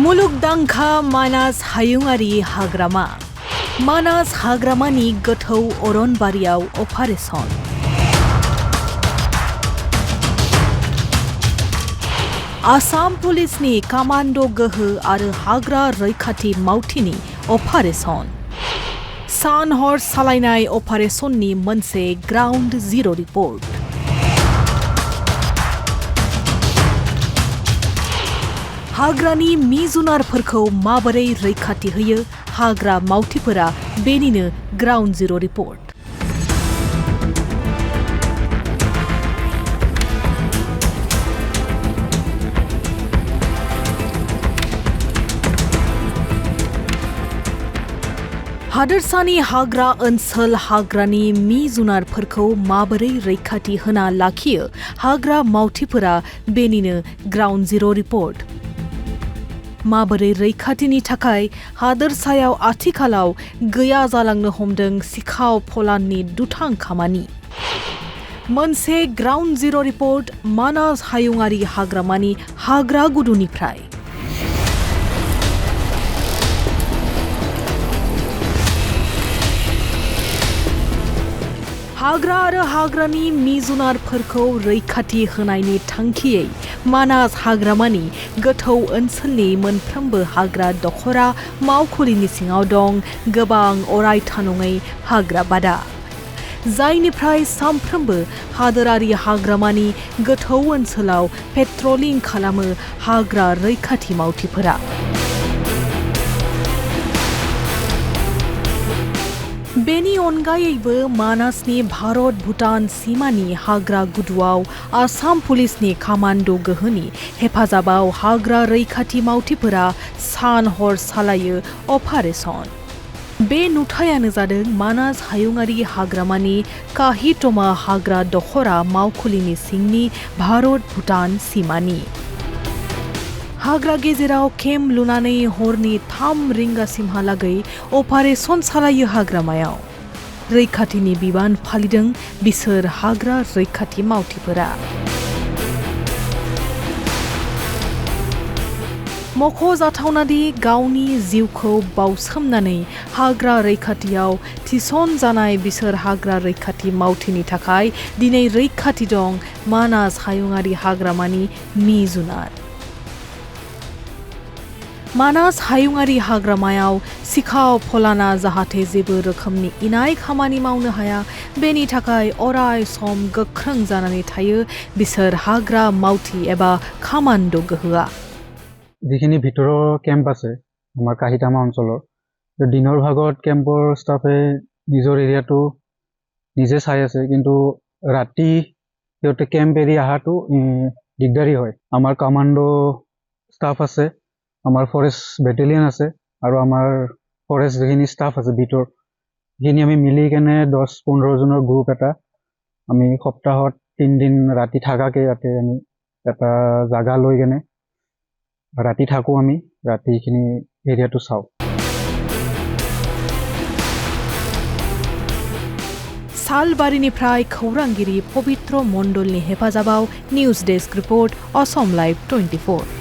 मुलुगदांखा मानास हायुङारि हाग्रामा मानास हाग्रामानि गोथौ अरनबारियाव अपारेशन आसाम पुलिसनि कमान्डो गोहो आरो हाग्रा रैखाथि मावथिनि अपारेशन सान हर सालायनाय अपारेशननि मोनसे ग्राउन्ड जिर' रिपर्ट हाग्रानि मि-जुनारफोरखौ माबोरै रैखाथि होयो हाग्रा मावथिफोरा बेनिनो ग्राउन्ड जिर' रिपर्ट हादोरसानि हाग्रा ओनसोल हाग्रानि मि-जुनारफोरखौ माबोरै रैखाथि होना लाखियो हाग्रा मावथिफोरा बेनिनो ग्राउन्ड जिर' रिपर्ट माबोरै रैखाथिनि थाखाय हादोरसायाव आथिखालाव गैया जालांनो हमदों सिखाव फलाननि दुथां खामानि मोनसे ग्राउन्ड जिर' रिपर्ट मानास हायुङारि हाग्रामानि हाग्रा गुदुनिफ्राय हाग्रा आरो हाग्रानि मि-जुनारफोरखौ रैखाथि होनायनि थांखियै मानास हाग्रामानि गोथौ ओनसोलनि मोनफ्रोमबो हाग्रा दखरा मावखुलिनि सिङाव दं गोबां अरायथा नङै हाग्रा बादा जायनिफ्राय सानफ्रोमबो हादोरारि हाग्रामानि गोथौ ओनसोलाव पेट्रलिं खालामो हाग्रा रैखाथि मावथिफोरा बेनि अनगायैबो मानासनि भारत भुटान सीमानि हाग्रा गुदुआव आसाम पुलिसनि कमान्डो गोहोनि हेफाजाबाव हाग्रा रैखाथि मावथिफोरा सान हर सालायो अपारेशन बे नुथायानो जादों मानास हायुङारि हाग्रामानि काहिटमा हाग्रा दखरा मावखुलिनि सिंनि भारत भुटान सीमानि हाग्रा गेजेराव केम्प लुनानै हरनि 3 रिंगासिमहालागै अपारेशन सालायो हाग्रामायाव रैखाथिनि बिबान फालिदों बिसोर हाग्रा रैखाथि मावथिफोरा मख'जाथावनादि गावनि जिउखौ बाउसोमनानै हाग्रा रैखाथियाव थिसन जानाय बिसोर हाग्रा रैखाथि मावथिनि थाखाय दिनै रैखाथि दं मानास हायुङारि हाग्रामानि मि-जुनार मानास हायुङारि हाग्रामायाव सिखाव फलाना जाहाथे जेबो रोखोमनि इनाय खामानि मावनो हाया बेनि थाखाय अराय सम गोख्रों जानानै थायो बिसोर हाग्रा मावथि एबा कमान्डो गोहोआ যিখিনি ভিতৰৰ কেম্প আছে আমাৰ কাহিটামা অঞ্চলৰ দিনৰ ভাগত কেম্পৰ ষ্টাফে নিজৰ এৰিয়াটো নিজে চাই আছে কিন্তু ৰাতি সিহঁতে কেম্প এৰি আহাটো দিগদাৰী হয় আমাৰ কমান্ডো ষ্টাফ আছে আমাৰ ফৰেষ্ট বেটেলিয়ন আছে আৰু আমাৰ ফৰেষ্ট যিখিনি ষ্টাফ আছে ভিতৰ যিখিনি আমি মিলি কেনে 10-15 জনৰ গ্ৰুপ এটা আমি সপ্তাহত 3 দিন ৰাতি থাকাকে ইয়াতে আমি এটা জাগা লৈ কেনে ৰাতি থাকো আমি ৰাতিখিনি এৰিয়াটো চাও सालबारिनिफ्राय खौरांगिरि पवित्र मण्डलनि हेफाजाबाव news desk report Assam live 24